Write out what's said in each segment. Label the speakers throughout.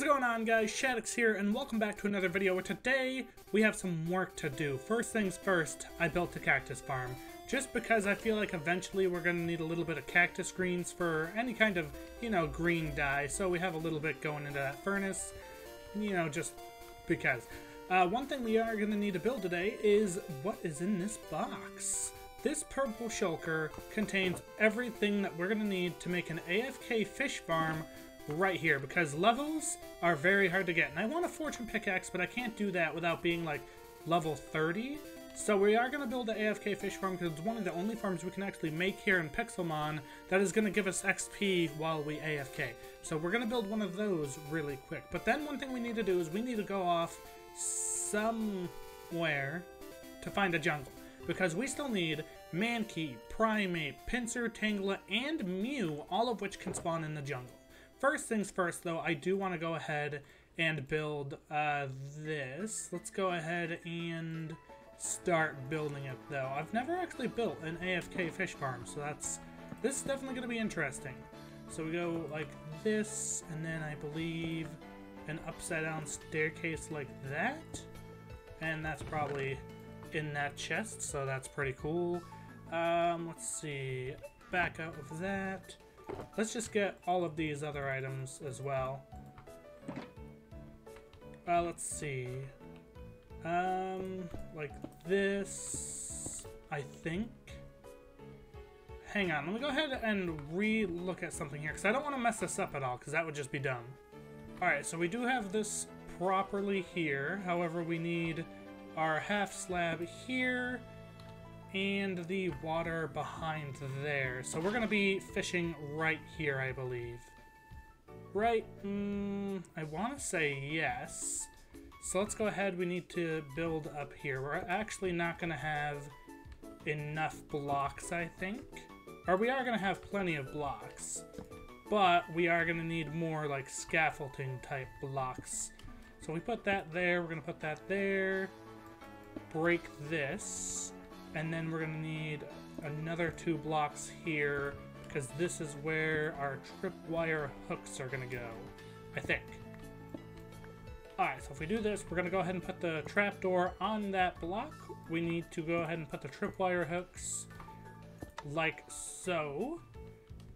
Speaker 1: going on, guys? Shadix here, and welcome back to another video where today we have some work to do. First things first, I built a cactus farm. Just because I feel like eventually we're going to need a little bit of cactus greens for any kind of, green dye. So we have a little bit going into that furnace, just because. One thing we are going to need to build today is what is in this box. This purple shulker contains everything that we're going to need to make an AFK fish farm right here, because levels are very hard to get. And I want a fortune pickaxe, but I can't do that without being like level 30. So we are going to build the AFK fish farm because it's one of the only farms we can actually make here in Pixelmon that is going to give us XP while we AFK. So we're going to build one of those really quick. But then one thing we need to do is we need to go off somewhere to find a jungle, because we still need Mankey, Primate, Pinsir, Tangela, and Mew, all of which can spawn in the jungle. First things first, though, I do want to go ahead and build this. Let's go ahead and start building it, though. I've never actually built an AFK fish farm, so this is definitely going to be interesting. So we go like this, and then I believe an upside-down staircase like that. And that's probably in that chest, so that's pretty cool. Let's see. Back out of that. Let's just get all of these other items as well. Let's see. Like this, I think. Hang on, let me go ahead and re-look at something here, because I don't want to mess this up at all, because that would just be dumb. Alright, so we do have this properly here. However, we need our half slab here and the water behind there. So we're going to be fishing right here, I believe. Right? I want to say yes. So let's go ahead. We need to build up here. We're actually not going to have enough blocks, I think. Or we are going to have plenty of blocks. But we are going to need more like scaffolding type blocks. So we put that there. We're going to put that there. Break this. And then we're going to need another 2 blocks here, because this is where our tripwire hooks are going to go, I think. Alright, so if we do this, we're going to go ahead and put the trapdoor on that block. We need to go ahead and put the tripwire hooks like so.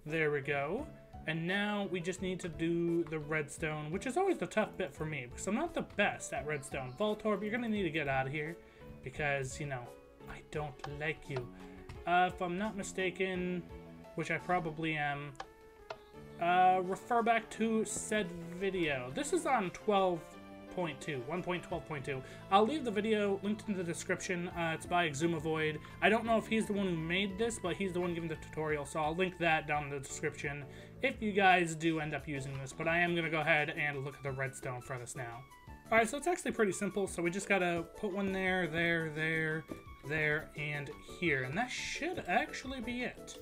Speaker 1: There we go. And now we just need to do the redstone, which is always the tough bit for me, because I'm not the best at redstone. Voltorb, you're going to need to get out of here, because, I don't like you. If I'm not mistaken, which I probably am, refer back to said video. This is on 1.12.2. I'll leave the video linked in the description. It's by Exumavoid. I don't know if he's the one who made this, but he's the one giving the tutorial, so I'll link that down in the description if you guys do end up using this. But I am going to go ahead and look at the redstone for this now. Alright, so it's actually pretty simple. So we just got to put one there, there, and here. And that should actually be it.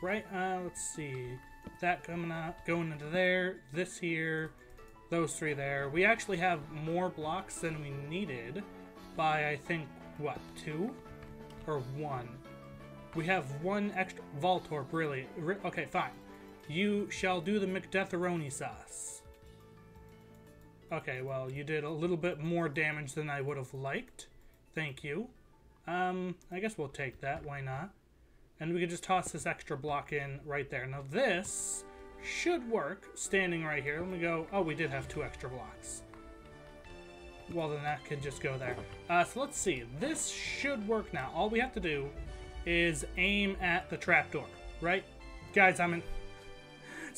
Speaker 1: Right, let's see. That going into there, this here, those 3 there. We actually have more blocks than we needed by, I think, what, 2? Or 1? We have 1 extra. Voltorb, really? Okay, fine. You shall do the McDeatheroni sauce. Okay, well, you did a little bit more damage than I would have liked. Thank you. I guess we'll take that. Why not? And we can just toss this extra block in right there. Now this should work standing right here. Let me go. Oh, we did have 2 extra blocks. Well, then that can just go there. So let's see. This should work now. All we have to do is aim at the trapdoor, right? Guys, So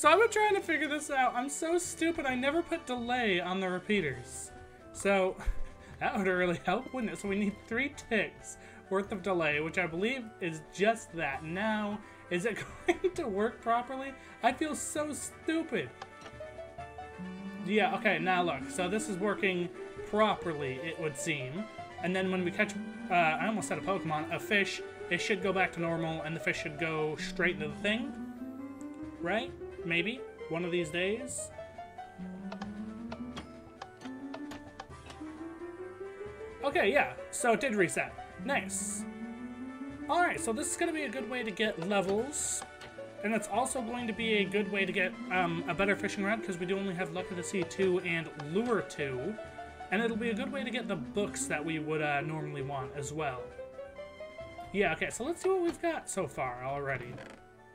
Speaker 1: I've been trying to figure this out. I'm so stupid. I never put delay on the repeaters. So that would really help, wouldn't it? So we need 3 ticks worth of delay, which I believe is just that. Now, is it going to work properly? I feel so stupid. Yeah, okay, now look. So this is working properly, it would seem. And then when we catch, I almost said a Pokemon, a fish, it should go back to normal, and the fish should go straight into the thing. Right? Maybe. One of these days. Okay, yeah. So it did reset. Nice. Alright, so this is going to be a good way to get levels And it's also going to be a good way to get a better fishing rod, because we do only have Luck of the Sea 2 and Lure 2. And it'll be a good way to get the books that we would normally want as well. Yeah, okay, so let's see what we've got so far already.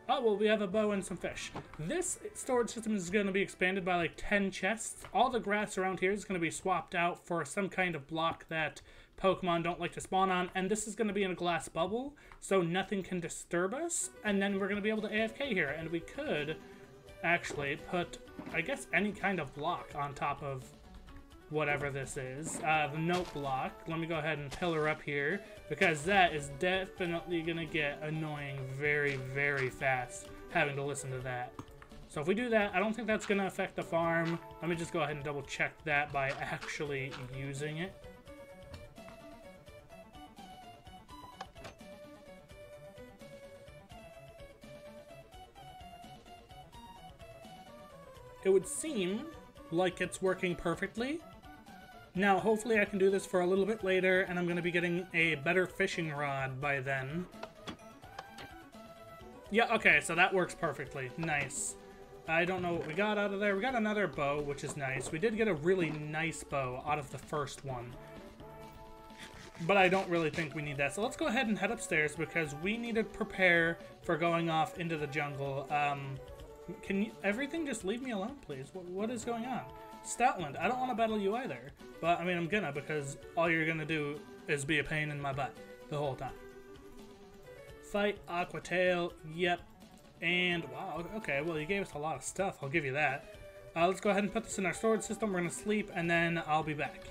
Speaker 1: Oh, well, we have a bow and some fish. This storage system is going to be expanded by like 10 chests. All the grass around here is going to be swapped out for some kind of block that Pokemon don't like to spawn on. And this is going to be in a glass bubble, so nothing can disturb us. And then we're going to be able to AFK here. And we could actually put, I guess, any kind of block on top of whatever this is. The note block. Let me go ahead and pillar up here, because that is definitely gonna get annoying very, very fast, having to listen to that. So if we do that, I don't think that's gonna affect the farm. Let me just go ahead and double check that by actually using it. It would seem like it's working perfectly. Now, hopefully I can do this for a little bit later, and I'm going to be getting a better fishing rod by then. Yeah, okay, so that works perfectly. Nice. I don't know what we got out of there. We got another bow, which is nice. We did get a really nice bow out of the first one. But I don't really think we need that. So let's go ahead and head upstairs, because we need to prepare for going off into the jungle. Can you, everything just leave me alone, please? What is going on? Stoutland, I don't want to battle you either. But, I mean, I'm gonna, because all you're gonna do is be a pain in my butt the whole time. Fight Aquatail, yep. And, wow, okay, well, you gave us a lot of stuff, I'll give you that. Let's go ahead and put this in our storage system. We're gonna sleep, and then I'll be back.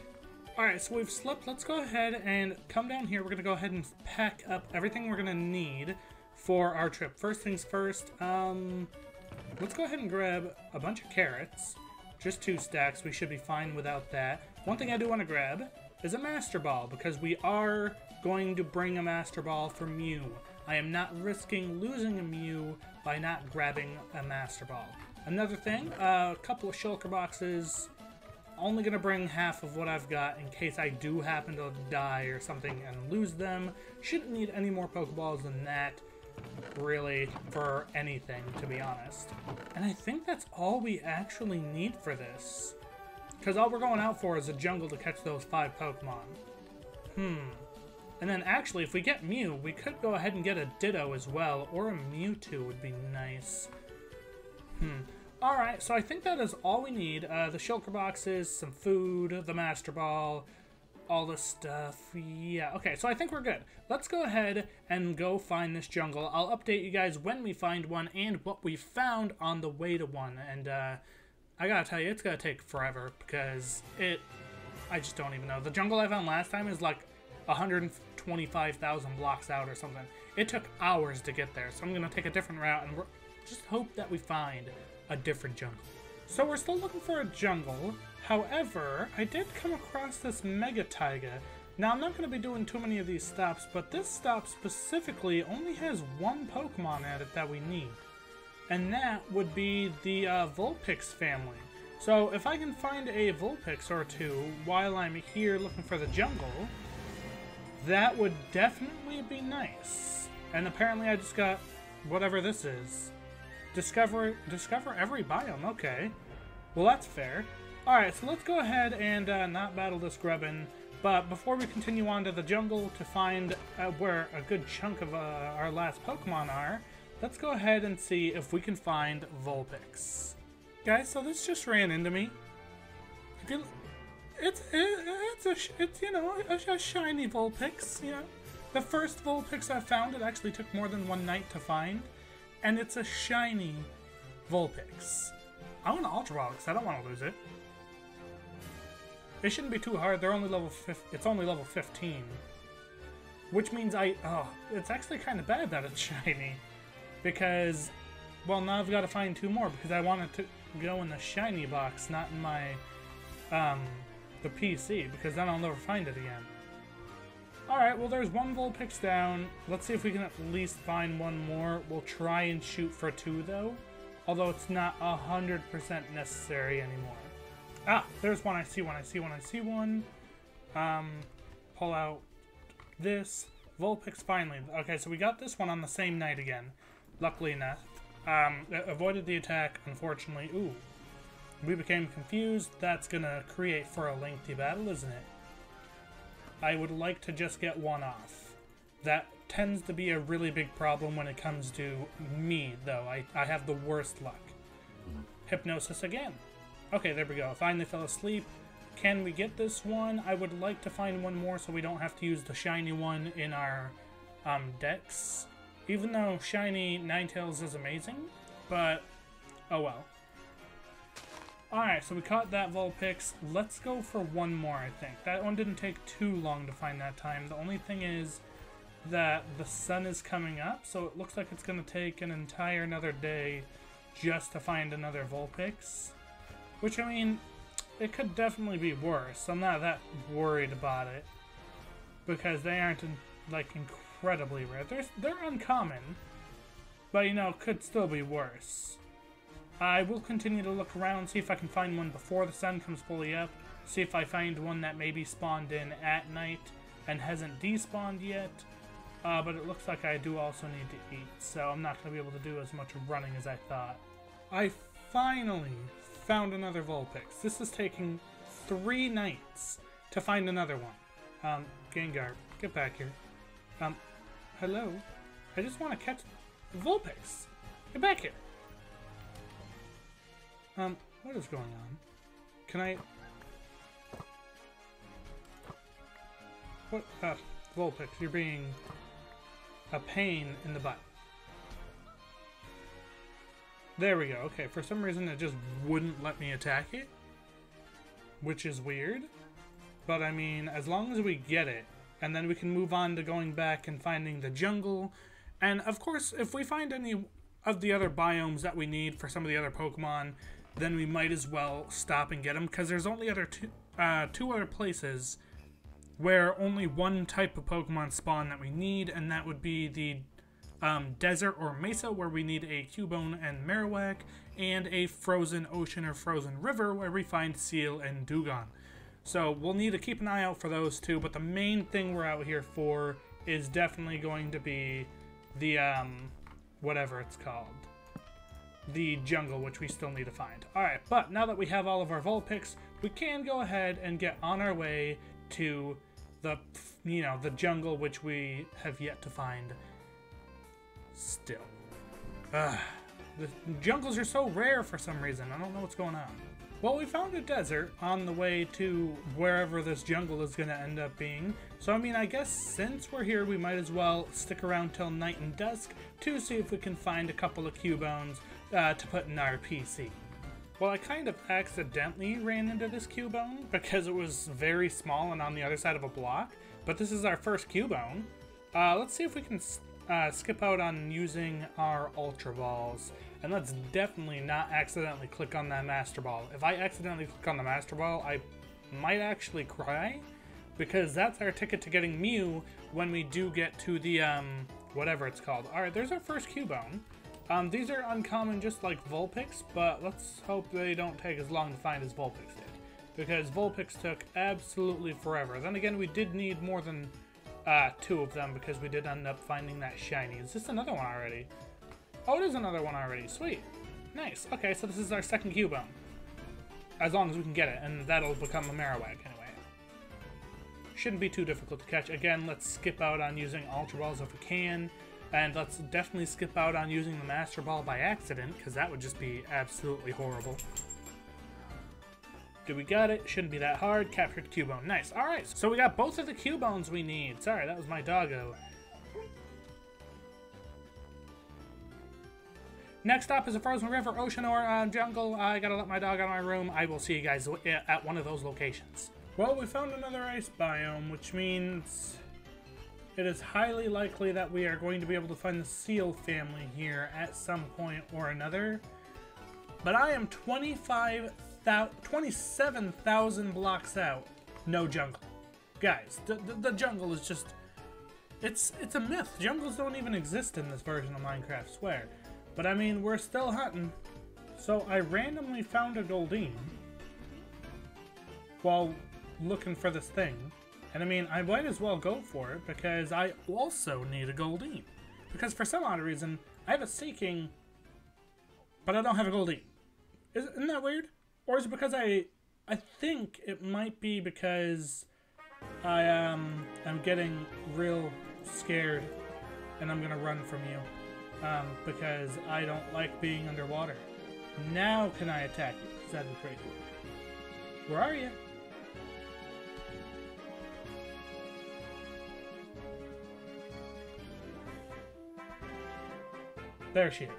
Speaker 1: Alright, so we've slept. Let's go ahead and come down here. We're gonna go ahead and pack up everything we're gonna need for our trip. First things first, let's go ahead and grab a bunch of carrots. Just 2 stacks. We should be fine without that. One thing I do want to grab is a Master Ball, because we are going to bring a Master Ball for Mew. I am not risking losing a Mew by not grabbing a Master Ball. Another thing, a couple of shulker boxes. Only going to bring half of what I've got in case I do happen to die or something and lose them. Shouldn't need any more Pokeballs than that, really, for anything, to be honest. And I think that's all we actually need for this, because all we're going out for is a jungle to catch those 5 Pokemon. And then actually, if we get Mew, we could go ahead and get a Ditto as well, or a Mewtwo would be nice. Alright, so I think that is all we need. The shulker boxes, some food, the Master Ball, all this stuff. Yeah, okay, so I think we're good. Let's go ahead and go find this jungle. I'll update you guys when we find one and what we found on the way to one. And I gotta tell you, it's gonna take forever, because I just don't even know. The jungle I found last time is like 125,000 blocks out or something. It took hours to get there, so I'm gonna take a different route and just hope that we find a different jungle. So we're still looking for a jungle. However, I did come across this Mega Taiga. Now, I'm not going to be doing too many of these stops, but this stop specifically only has 1 Pokemon at it that we need. And that would be the Vulpix family. So if I can find a Vulpix or 2 while I'm here looking for the jungle, that would definitely be nice. And apparently I just got whatever this is. Discover every biome, okay. Well, that's fair. Alright, so let's go ahead and not battle this Grubbin. But before we continue on to the jungle to find where a good chunk of our last Pokemon are, let's go ahead and see if we can find Vulpix. Guys, so this just ran into me. It's you know, a shiny Vulpix, you know. The first Vulpix I found, it actually took more than 1 night to find. And it's a shiny Vulpix. I want to Ultra Ball because I don't want to lose it. It shouldn't be too hard. They're only level it's only level 15. Which means it's actually kind of bad that it's shiny. Because, well, now I've got to find 2 more because I want it to go in the shiny box, not in my, the PC, because then I'll never find it again. Alright, well, there's 1 Vulpix down. Let's see if we can at least find 1 more. We'll try and shoot for 2, though. Although it's not 100% necessary anymore. Ah, there's one. I see one. I see one. I see one. Pull out this. Vulpix finally. Okay, so we got this one on the same night again. Luckily enough. Avoided the attack, unfortunately. Ooh. We became confused. That's gonna create for a lengthy battle, isn't it? I would like to just get one off. That tends to be a really big problem when it comes to me, though. I have the worst luck. Hypnosis again. Okay, there we go. Finally fell asleep. Can we get this one? I would like to find one more so we don't have to use the shiny one in our decks. Even though shiny Ninetales is amazing, but oh well. Alright, so we caught that Vulpix. Let's go for one more, I think. That one didn't take too long to find that time. The only thing is that the sun is coming up, so it looks like it's going to take an entire another day just to find another Vulpix. Which, I mean, it could definitely be worse. I'm not that worried about it. Because they aren't, like, incredibly rare. They're uncommon. But, you know, could still be worse. I will continue to look around, see if I can find one before the sun comes fully up. See if I find one that maybe spawned in at night and hasn't despawned yet. But it looks like I do also need to eat, so I'm not going to be able to do as much running as I thought. I finally found another Vulpix. This is taking 3 nights to find another one. Gengar, get back here. Hello? I just want to catch Vulpix. Get back here. What is going on? Can I... What? Vulpix, you're being a pain in the butt. There we go. Okay, for some reason it just wouldn't let me attack it, which is weird. But I mean, as long as we get it, and then we can move on to going back and finding the jungle. And of course, if we find any of the other biomes that we need for some of the other Pokemon, then we might as well stop and get them, because there's only two other places where only one type of Pokemon spawn that we need, and that would be the desert or mesa, where we need a Cubone and Marowak, and a frozen ocean or frozen river where we find Seal and Dugong. So we'll need to keep an eye out for those two, but the main thing we're out here for is definitely going to be the whatever it's called, the jungle, which we still need to find. Alright, but now that we have all of our Vulpix, we can go ahead and get on our way to the, you know, the jungle, which we have yet to find still. The jungles are so rare for some reason. I don't know what's going on. Well, we found a desert on the way to wherever this jungle is going to end up being. So, I mean, I guess since we're here, we might as well stick around till night and dusk to see if we can find a couple of Cubones to put in our PC. Well, I kind of accidentally ran into this Cubone because it was very small and on the other side of a block. But this is our first Cubone. Let's see if we can skip out on using our Ultra Balls. And let's definitely not accidentally click on that Master Ball. If I accidentally click on the Master Ball, I might actually cry, because that's our ticket to getting Mew when we do get to the, whatever it's called. Alright, there's our first Cubone. These are uncommon just like Vulpix, but let's hope they don't take as long to find as Vulpix did, because Vulpix took absolutely forever. Then again, we did need more than 2 of them, because we did end up finding that shiny. Is this another one already? Oh, it is another one already. Sweet. Nice. Okay, so this is our second Cubone. As long as we can get it, and that'll become a Marowak anyway. Shouldn't be too difficult to catch. Again, let's skip out on using Ultra Balls if we can. And let's definitely skip out on using the Master Ball by accident, because that would just be absolutely horrible. Do we got it? Shouldn't be that hard. Captured Cubone. Nice. Alright, so we got both of the Cubones we need. Sorry, that was my doggo. Next stop is a frozen river, ocean, or jungle. I gotta let my dog out of my room. I will see you guys at one of those locations. Well, we found another ice biome, which means it is highly likely that we are going to be able to find the seal family here at some point or another. But I am 27,000 blocks out. No jungle. Guys, the jungle is just... It's a myth. Jungles don't even exist in this version of Minecraft, swear. But I mean, we're still hunting. So I randomly found a Goldeen while looking for this thing. And I mean, I might as well go for it, because I also need a Goldeen. Because for some odd reason, I have a Seeking but I don't have a Goldeen. Isn't that weird? Or is it because I think it might be because I am getting real scared and I'm gonna run from you because I don't like being underwater. Now can I attack you? Because that'd be pretty cool. Where are you? There she is.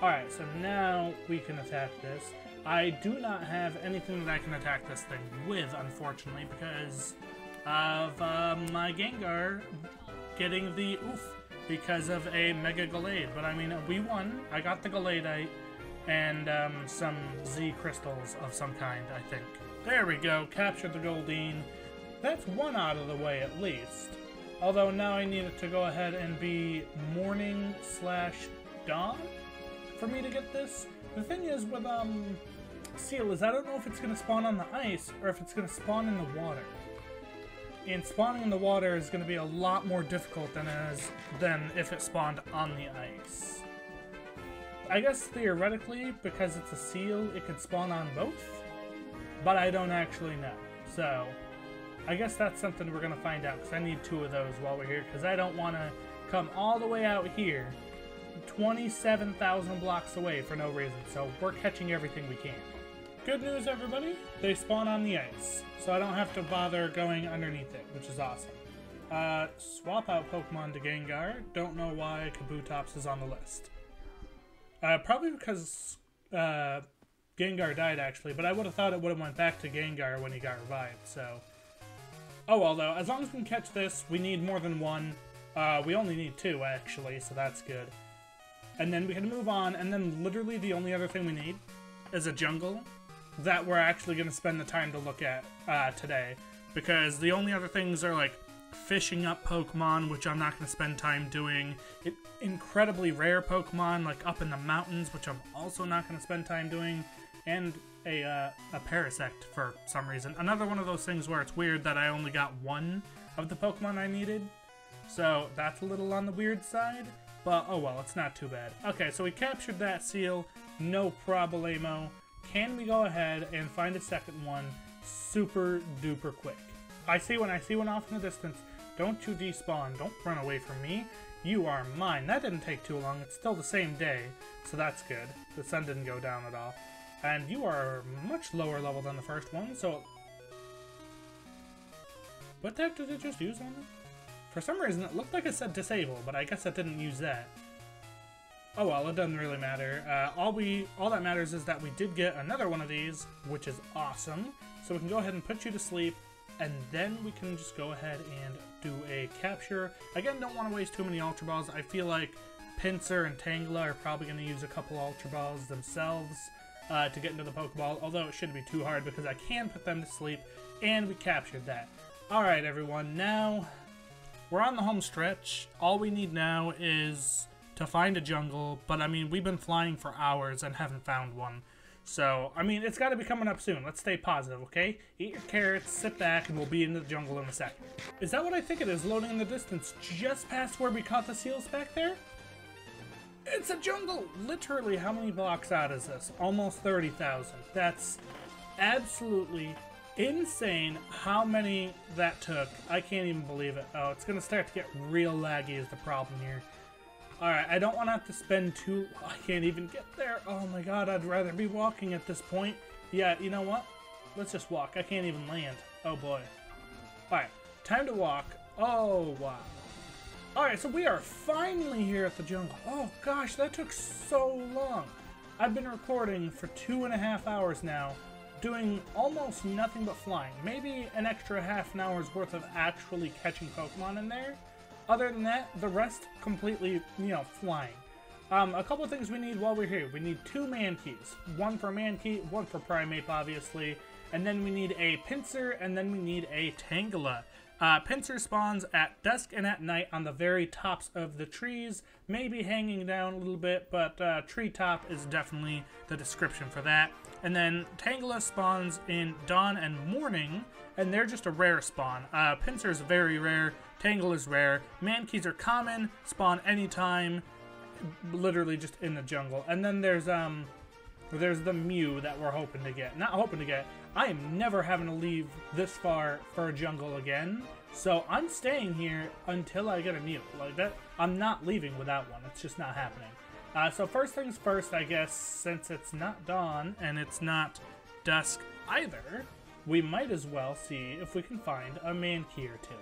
Speaker 1: Alright, so now we can attack this. I do not have anything that I can attack this thing with, unfortunately, because of my Gengar getting the oof because of a Mega Gallade. But I mean, we won. I got the Galladite and some Z crystals of some kind, I think. There we go. Captured the Goldeen. That's one out of the way at least. Although now I need it to go ahead and be morning/dawn for me to get this. The thing is with Seal is I don't know if it's going to spawn on the ice or if it's going to spawn in the water. And spawning in the water is going to be a lot more difficult than if it spawned on the ice. I guess theoretically, because it's a seal, it could spawn on both, but I don't actually know. So I guess that's something we're going to find out, because I need 2 of those while we're here, because I don't want to come all the way out here 27,000 blocks away for no reason. So we're catching everything we can. Good news, everybody. They spawn on the ice, so I don't have to bother going underneath it, which is awesome. Swap out Pokemon to Gengar. Don't know why Kabutops is on the list. Probably because Gengar died, actually, but I would have thought it would have went back to Gengar when he got revived, so... Oh well, though, as long as we can catch this, we need more than 1. We only need 2, actually, so that's good. And then we can move on, and then literally the only other thing we need is a jungle that we're actually going to spend the time to look at today. Because the only other things are, like, fishing up Pokemon, which I'm not going to spend time doing. Incredibly rare Pokemon, like up in the mountains, which I'm also not going to spend time doing. And a Parasect for some reason. Another one of those things where it's weird that I only got 1 of the Pokemon I needed. So that's a little on the weird side. But, oh well, it's not too bad. Okay, so we captured that seal. No problemo. Can we go ahead and find a second one super duper quick? I see one off in the distance. Don't you despawn. Don't run away from me. You are mine. That didn't take too long. It's still the same day, so that's good. The sun didn't go down at all. And you are much lower level than the first one, so... What the heck did it just use on me? For some reason, it looked like it said disable, but I guess it didn't use that. Oh well, it doesn't really matter. All that matters is that we did get another one of these, which is awesome. So we can go ahead and put you to sleep, and then we can just go ahead and do a capture. Again, don't want to waste too many Ultra Balls. I feel like Pinsir and Tangela are probably going to use a couple Ultra Balls themselves to get into the Pokeball, although it shouldn't be too hard because I can put them to sleep, and we captured that. Alright everyone, now we're on the home stretch. All we need now is to find a jungle, but I mean, we've been flying for hours and haven't found one. So, I mean, it's got to be coming up soon. Let's stay positive, okay? Eat your carrots, sit back, and we'll be in the jungle in a second. Is that what I think it is, loading in the distance just past where we caught the seals back there? It's a jungle! Literally, how many blocks out is this? Almost 30,000. That's absolutely insane how many that took. I can't even believe it. Oh, it's going to start to get real laggy is the problem here. Alright, I don't want to have to spend I can't even get there. Oh my god, I'd rather be walking at this point. Yeah, you know what? Let's just walk. I can't even land. Oh boy. Alright, time to walk. Oh, wow. Alright, so we are finally here at the jungle. Oh gosh, that took so long. I've been recording for 2.5 hours now, doing almost nothing but flying. Maybe an extra half an hour's worth of actually catching Pokemon in there. Other than that, the rest completely, flying. A couple of things we need while we're here. We need 2 Mankeys. 1 for Mankey, 1 for Primeape, obviously. And then we need a Pinsir, and then we need a Tangela. Pinsir spawns at dusk and at night on the very tops of the trees. Maybe hanging down a little bit, but treetop is definitely the description for that. And then Tangela spawns in dawn and morning, and they're just a rare spawn. Pinsir is very rare. Tangela is rare. Mankeys are common, spawn anytime, literally just in the jungle. And then there's there's the Mew that we're hoping to get. Not hoping to get. I am never having to leave this far for a jungle again. So I'm staying here until I get a Mew. Like that, I'm not leaving without one. It's just not happening. So first things first, I guess, since it's not dawn and it's not dusk either, we might as well see if we can find a Mankey or two.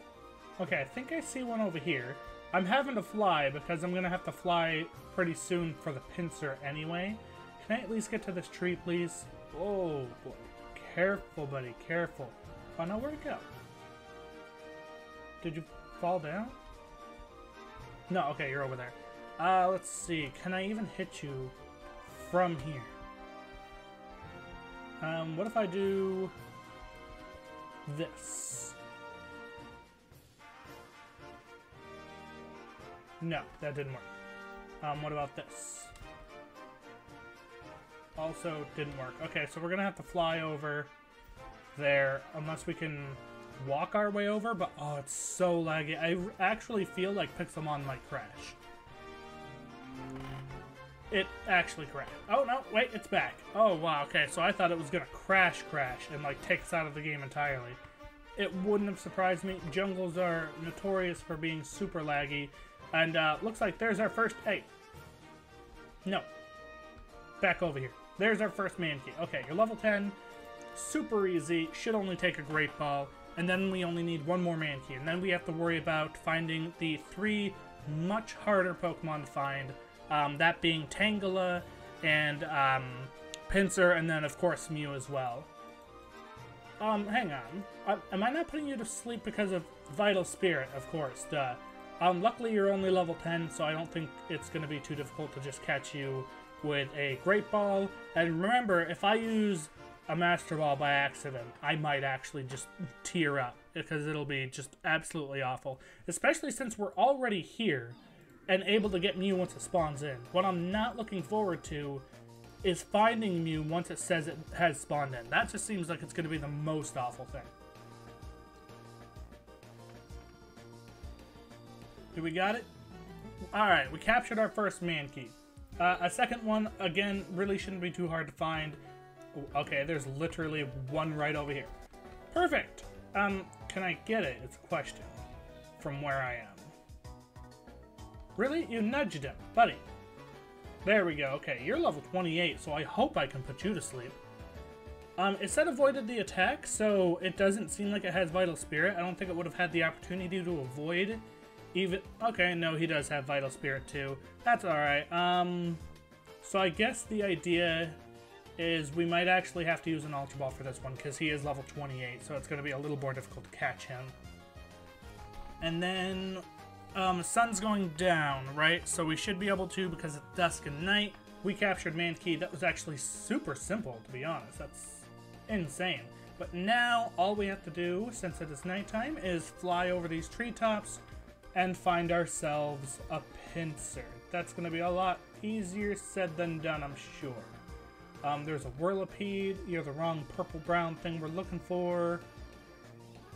Speaker 1: Okay, I think I see one over here. I'm having to fly because I'm going to have to fly pretty soon for the pincer anyway. Can I at least get to this tree, please? Oh, boy. Careful, buddy. Careful. Oh, no, where'd it go? Did you fall down? No, okay, you're over there. Let's see. Can I even hit you from here? What if I do this? No, that didn't work. What about this? Also didn't work. Okay, so we're gonna have to fly over there unless we can walk our way over, but oh, it's so laggy. I actually feel like Pixelmon might crash. It actually crashed. Oh, no, wait, it's back. Oh, wow, okay, so I thought it was gonna crash and, like, take us out of the game entirely. It wouldn't have surprised me. Jungles are notorious for being super laggy, and looks like there's our first... Hey. No. Back over here. There's our first Mankey. Okay, you're level 10. Super easy. Should only take a Great Ball. And then we only need one more Mankey. And then we have to worry about finding the 3 much harder Pokemon to find. That being Tangela and Pinsir, and then of course Mew as well. Hang on. Am I not putting you to sleep because of Vital Spirit? Of course, duh. Luckily you're only level 10, so I don't think it's going to be too difficult to just catch you with a Great Ball. And remember, if I use a Master Ball by accident, I might actually just tear up, because it'll be just absolutely awful. Especially since we're already here and able to get Mew once it spawns in. What I'm not looking forward to is finding Mew once it says it has spawned in. That just seems like it's going to be the most awful thing. Do we got it? Alright, we captured our first Mankey. A second one, again, really shouldn't be too hard to find. Okay, there's literally one right over here. Perfect! Can I get it? It's a question. From where I am. Really? You nudged him, buddy. There we go. Okay, you're level 28, so I hope I can put you to sleep. It said avoided the attack, so it doesn't seem like it has Vital Spirit. I don't think it would have had the opportunity to avoid even... Okay, no, he does have Vital Spirit too. That's alright. So I guess the idea is we might actually have to use an Ultra Ball for this one, because he is level 28, so it's going to be a little more difficult to catch him. And then... sun's going down, right? So we should be able to, because it's dusk and night. We captured Mankey. That was actually super simple, to be honest. That's insane. But now, all we have to do, since it is nighttime, is fly over these treetops and find ourselves a Pinsir. That's going to be a lot easier said than done, I'm sure. There's a Whirlipede. You're the wrong purple-brown thing we're looking for.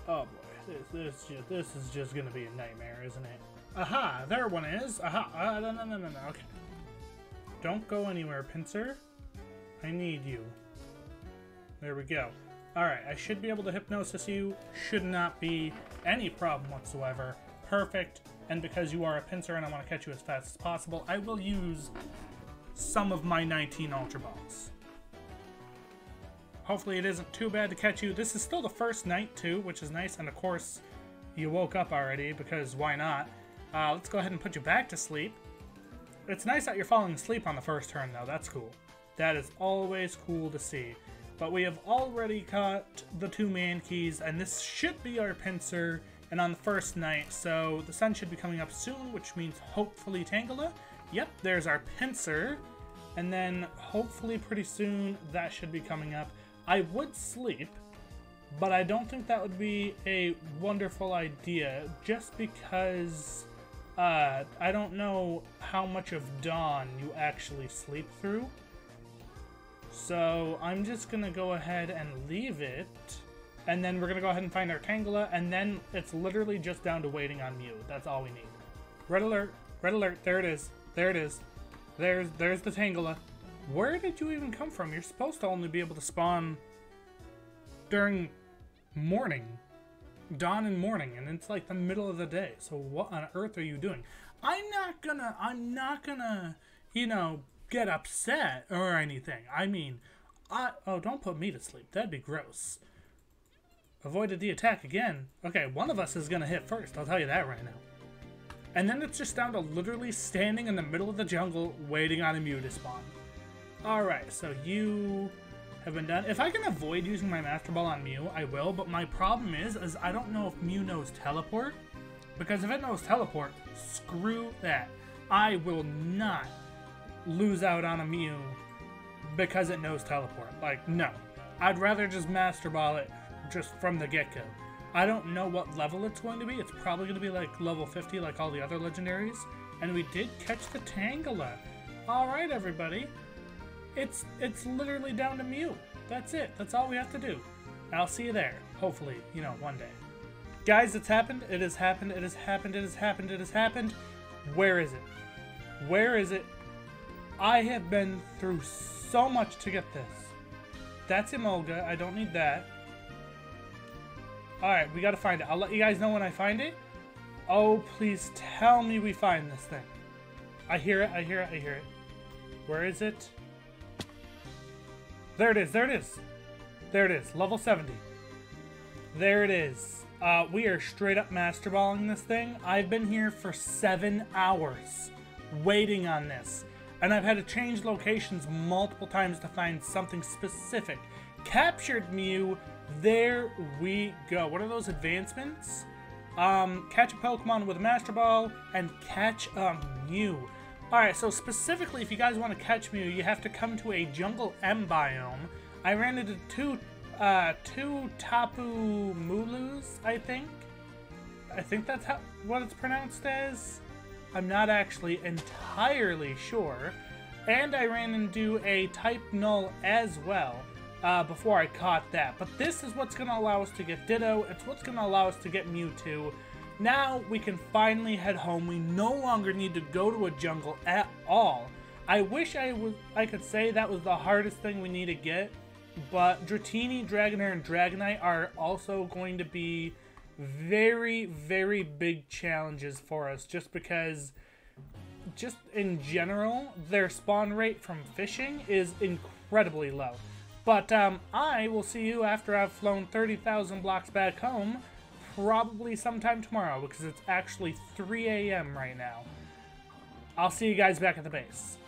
Speaker 1: Oh, boy. This is just going to be a nightmare, isn't it? Aha! There one is! Aha! No. Okay. Don't go anywhere, Pinsir. I need you. There we go. Alright, I should be able to hypnosis you. Should not be any problem whatsoever. Perfect. And because you are a Pinsir and I want to catch you as fast as possible, I will use some of my 19 Ultra Balls. Hopefully it isn't too bad to catch you. This is still the first night, too, which is nice. And of course, you woke up already, because why not? Let's go ahead and put you back to sleep. It's nice that you're falling asleep on the first turn, though. That's cool. That is always cool to see. But we have already caught the 2 Mankeys, and this should be our Pinsir, and on the first night, so the sun should be coming up soon, which means hopefully Tangela. Yep, there's our Pinsir, and then hopefully pretty soon that should be coming up. I would sleep, but I don't think that would be a wonderful idea, just because I don't know how much of dawn you actually sleep through. So I'm just going to go ahead and leave it, and then we're going to go ahead and find our Tangela, and then it's literally just down to waiting on Mew. That's all we need. Red alert, there it is, there it is. There's the Tangela. Where did you even come from? You're supposed to only be able to spawn during morning. Dawn and morning, and it's like the middle of the day. So what on earth are you doing? I'm not gonna, you know, get upset or anything. I mean, oh, don't put me to sleep. That'd be gross. Avoided the attack again. Okay, one of us is gonna hit first. I'll tell you that right now. And then it's just down to literally standing in the middle of the jungle waiting on a Mew to spawn. Alright, so you have been done. If I can avoid using my Master Ball on Mew, I will, but my problem is I don't know if Mew knows Teleport. Because if it knows Teleport, screw that. I will not lose out on a Mew because it knows Teleport. Like, no. I'd rather just Master Ball it just from the get-go. I don't know what level it's going to be. It's probably going to be like level 50 like all the other legendaries. And we did catch the Tangela. Alright, everybody. It's literally down to Mew. That's it. That's all we have to do. I'll see you there. Hopefully, you know, one day. Guys, it's happened. It has happened. It has happened. It has happened. It has happened. Where is it? Where is it? I have been through so much to get this. That's Emolga. I don't need that. Alright, we gotta find it. I'll let you guys know when I find it. Oh, please tell me we find this thing. I hear it. I hear it. I hear it. Where is it? There it is. There it is. There it is. Level 70. There it is. We are straight up Master Balling this thing. I've been here for 7 hours waiting on this. And I've had to change locations multiple times to find something specific. Captured Mew. There we go. What are those advancements? Catch a Pokemon with a Master Ball and catch a Mew. Alright, so specifically if you guys want to catch Mew, you have to come to a Jungle M biome. I ran into two Tapu Mulus, I think. I think that's what it's pronounced as. I'm not actually entirely sure. And I ran into a Type Null as well. Before I caught that. But this is what's going to allow us to get Ditto. It's what's going to allow us to get Mewtwo. Now we can finally head home. We no longer need to go to a jungle at all. I wish I could say that was the hardest thing we need to get. But Dratini, Dragonair, and Dragonite are also going to be very, very big challenges for us. Just because, just in general, their spawn rate from fishing is incredibly low. But I will see you after I've flown 30,000 blocks back home, probably sometime tomorrow, because it's actually 3 a.m. right now. I'll see you guys back at the base,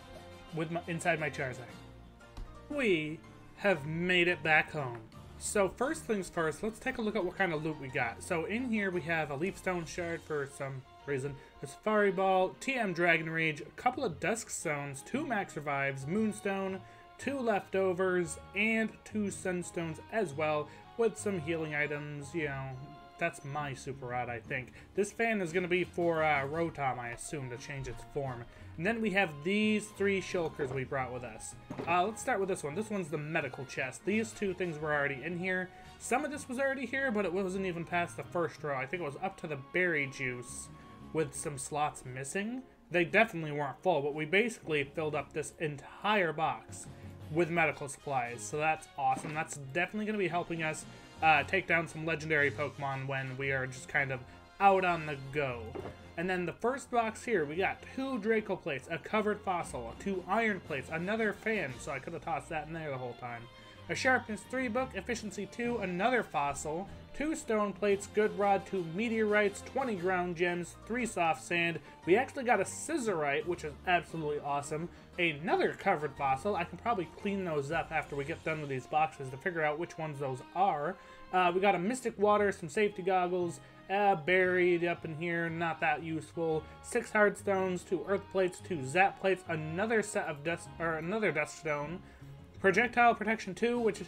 Speaker 1: with inside my Charizard. We have made it back home. So first things first, let's take a look at what kind of loot we got. So in here we have a Leaf Stone Shard for some reason, a Safari Ball, TM Dragon Rage, a couple of Dusk Stones, 2 Max Revives, Moonstone, 2 leftovers, and 2 Sunstones as well, with some healing items. You know, that's my Super Rod, I think. This fan is going to be for Rotom, I assume, to change its form. And then we have these 3 shulkers we brought with us. Let's start with this one. This one's the medical chest. These 2 things were already in here. Some of this was already here, but it wasn't even past the first row. I think it was up to the berry juice with some slots missing. They definitely weren't full, but we basically filled up this entire box with medical supplies, so that's awesome. That's definitely going to be helping us take down some legendary Pokemon when we are just kind of out on the go. And then the first box here, we got 2 Draco plates, a covered fossil, 2 iron plates, another fan, so I could have tossed that in there the whole time. A sharpness 3 book, efficiency 2, another fossil, 2 stone plates, good rod, 2 meteorites, 20 ground gems, 3 soft sand. We actually got a scissorite, which is absolutely awesome. Another covered fossil. I can probably clean those up after we get done with these boxes to figure out which ones those are. We got a mystic water, some safety goggles, buried up in here, not that useful. 6 hard stones, 2 earth plates, 2 zap plates, another set of dust, or another dust stone. Projectile protection 2, which is,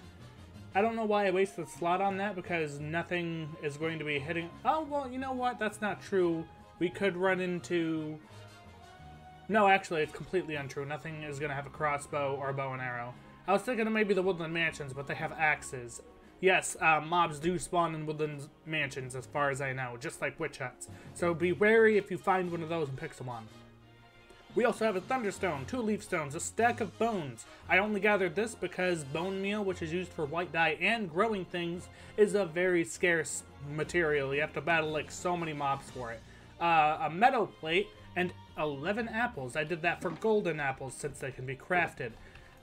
Speaker 1: I don't know why I wasted a slot on that, because nothing is going to be hitting. Oh, well, you know what? That's not true. We could run into... No, actually, it's completely untrue. Nothing is going to have a crossbow or a bow and arrow. I was thinking of maybe the Woodland Mansions, but they have axes. Yes, mobs do spawn in Woodland Mansions, as far as I know, just like witch huts. So be wary if you find one of those in Pixelmon. We also have a thunderstone, 2 leaf stones, a stack of bones. I only gathered this because bone meal, which is used for white dye and growing things, is a very scarce material. You have to battle like so many mobs for it. A meadow plate, and 11 apples. I did that for golden apples since they can be crafted.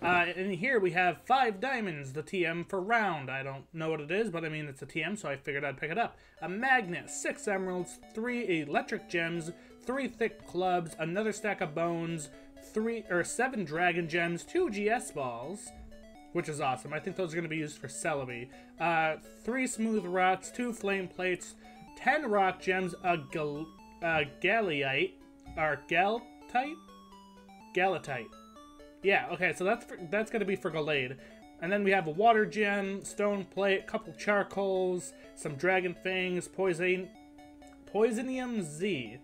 Speaker 1: In here we have 5 diamonds, the TM for round. I don't know what it is, but I mean it's a TM, so I figured I'd pick it up. A magnet, 6 emeralds, 3 electric gems, 3 thick clubs, another stack of bones, 7 dragon gems, 2 GS balls, which is awesome. I think those are going to be used for Celebi. 3 smooth rocks, 2 flame plates, 10 rock gems, a galliite, or galatite. Yeah, okay, so that's going to be for Gallade. And then we have a water gem, stone plate, couple charcoals, some dragon fangs, Poisonium Z.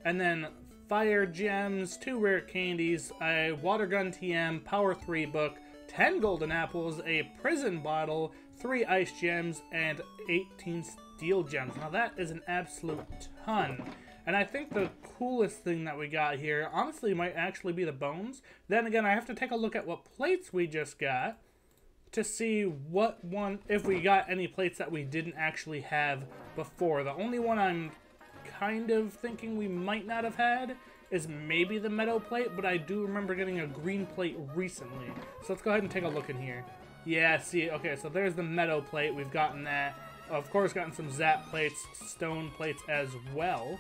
Speaker 1: And then fire gems, 2 rare candies, a water gun TM, power 3 book, 10 golden apples, a prison bottle, 3 ice gems, and 18 steel gems. Now that is an absolute ton. And I think the coolest thing that we got here, honestly, might actually be the bones. Then again, I have to take a look at what plates we just got to see if we got any plates that we didn't actually have before. The only one I'm kind of thinking we might not have had is maybe the meadow plate, but I do remember getting a green plate recently. So let's go ahead and take a look in here. Yeah, see, okay, so there's the meadow plate. We've gotten that. Of course, gotten some zap plates, stone plates as well.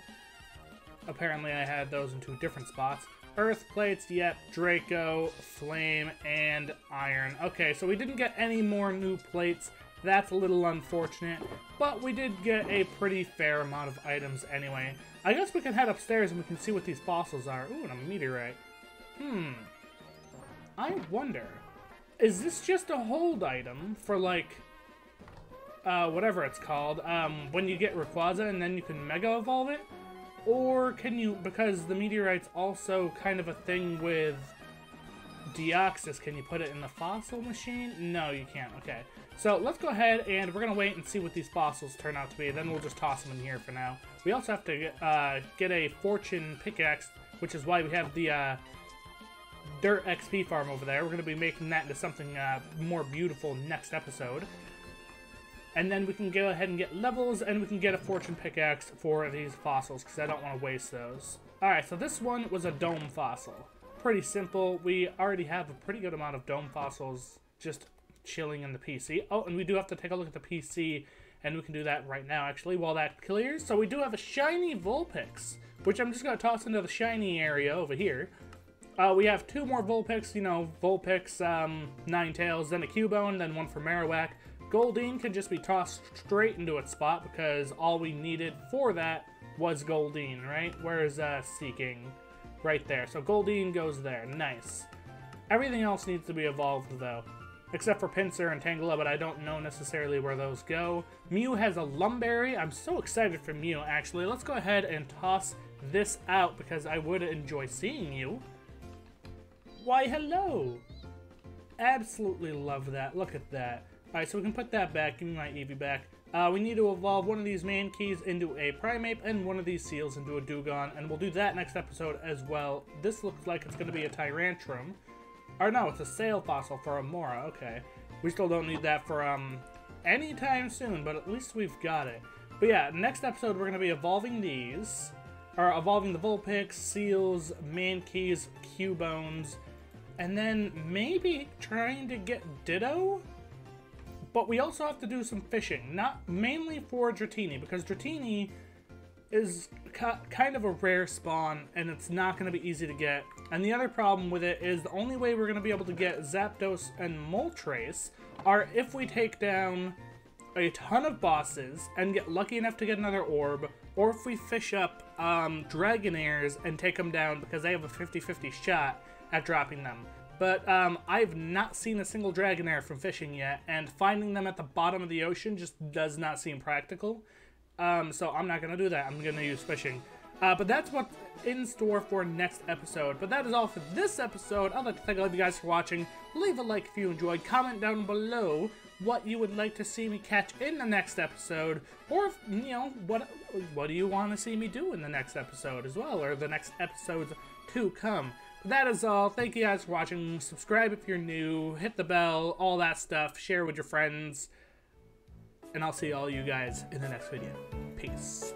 Speaker 1: Apparently I had those in 2 different spots. Earth plates, yep, Draco, flame, and iron. Okay, so we didn't get any more new plates. That's a little unfortunate, but we did get a pretty fair amount of items anyway. I guess we can head upstairs and we can see what these fossils are. Ooh, and a meteorite. I wonder, is this just a hold item for like, whatever it's called, when you get Rayquaza and then you can Mega Evolve it? Or can you, because the meteorite's also kind of a thing with Deoxys, can you put it in the fossil machine? No, you can't. Okay. So let's go ahead and we're going to wait and see what these fossils turn out to be. Then we'll just toss them in here for now. We also have to get a fortune pickaxe, which is why we have the dirt XP farm over there. We're going to be making that into something more beautiful next episode. And then we can go ahead and get levels, and we can get a fortune pickaxe for these fossils, because I don't want to waste those. Alright, so this one was a dome fossil. Pretty simple. We already have a pretty good amount of dome fossils just chilling in the PC. Oh, and we do have to take a look at the PC, and we can do that right now, actually, while that clears. So we do have a shiny Vulpix, which I'm just going to toss into the shiny area over here. We have 2 more Vulpix, you know, Vulpix, Ninetales, then a Cubone, then one for Marowak. Goldeen can just be tossed straight into its spot because all we needed for that was Goldeen, right? Where's Seeking? Right there. So Goldeen goes there. Nice. Everything else needs to be evolved, though. Except for Pinsir and Tangela, but I don't know necessarily where those go. Mew has a Lumberry. I'm so excited for Mew, actually. Let's go ahead and toss this out because I would enjoy seeing you. Why, hello! Absolutely love that. Look at that. Alright, so we can put that back. Give me my Eevee back. We need to evolve one of these Mankeys into a Primeape and one of these Seals into a Dewgong, and we'll do that next episode as well. This looks like it's going to be a Tyrantrum. Or no, it's a Sail Fossil for a Mora. Okay. We still don't need that for anytime soon, but at least we've got it. But yeah, next episode we're going to be evolving these. Or evolving the Vulpix, Seals, Mankeys, Cubones, and then maybe trying to get Ditto? But we also have to do some fishing, not mainly for Dratini, because Dratini is kind of a rare spawn, and it's not going to be easy to get. And the other problem with it is the only way we're going to be able to get Zapdos and Moltres are if we take down a ton of bosses and get lucky enough to get another orb, or if we fish up Dragonairs and take them down because they have a 50-50 shot at dropping them. But I've not seen a single Dragonair from fishing yet, and finding them at the bottom of the ocean just does not seem practical. So I'm not going to do that. I'm going to use fishing. But that's what's in store for next episode. But that is all for this episode. I'd like to thank all of you guys for watching. Leave a like if you enjoyed. Comment down below what you would like to see me catch in the next episode. Or, if, you know, what do you want to see me do in the next episode as well, or the next episodes to come. But that is all. Thank you guys for watching. Subscribe if you're new. Hit the bell. All that stuff. Share with your friends. And I'll see all you guys in the next video. Peace.